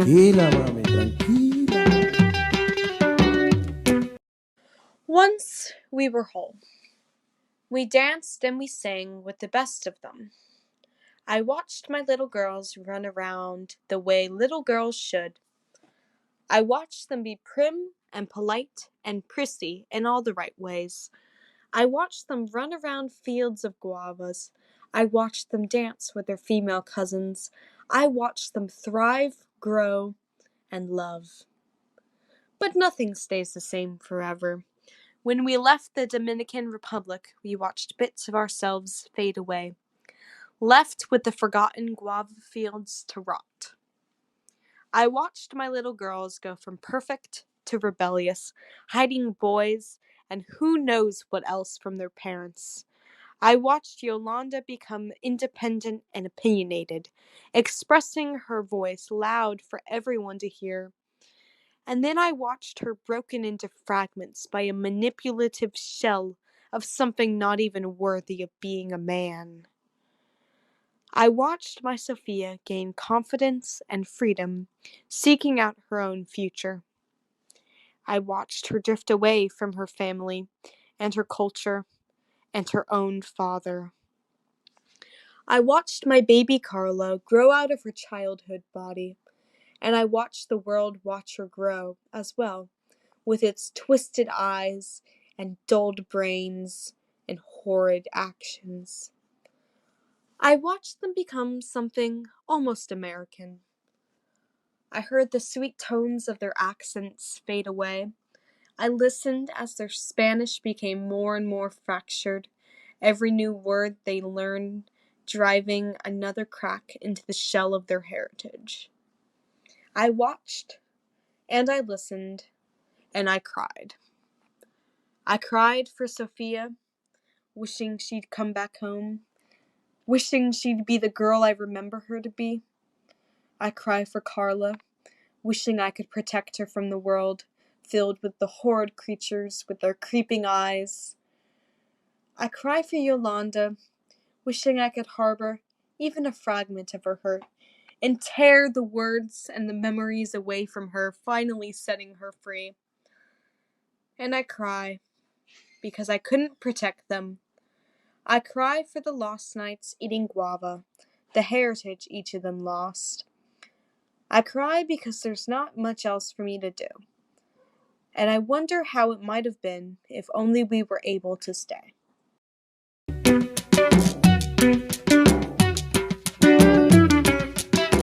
Tranquila, mami, tranquila. Once we were whole. We danced and we sang with the best of them. I watched my little girls run around the way little girls should. I watched them be prim and polite and prissy in all the right ways. I watched them run around fields of guavas. I watched them dance with their female cousins. I watched them thrive, grow, and love. But nothing stays the same forever. When we left the Dominican Republic, we watched bits of ourselves fade away, left with the forgotten guava fields to rot. I watched my little girls go from perfect to rebellious, hiding boys and who knows what else from their parents. I watched Yolanda become independent and opinionated, expressing her voice loud for everyone to hear. And then I watched her broken into fragments by a manipulative shell of something not even worthy of being a man. I watched my Sophia gain confidence and freedom, seeking out her own future. I watched her drift away from her family and her culture and her own father. I watched my baby Carla grow out of her childhood body, and I watched the world watch her grow as well, with its twisted eyes and dulled brains and horrid actions. I watched them become something almost American. I heard the sweet tones of their accents fade away. I listened as their Spanish became more and more fractured, every new word they learned driving another crack into the shell of their heritage. I watched, and I listened, and I cried. I cried for Sophia, wishing she'd come back home, wishing she'd be the girl I remember her to be. I cry for Carla, wishing I could protect her from the world, filled with the horrid creatures with their creeping eyes. I cry for Yolanda, wishing I could harbor even a fragment of her hurt, and tear the words and the memories away from her, finally setting her free. And I cry, because I couldn't protect them. I cry for the lost nights eating guava, the heritage each of them lost. I cry because there's not much else for me to do. And I wonder how it might have been if only we were able to stay.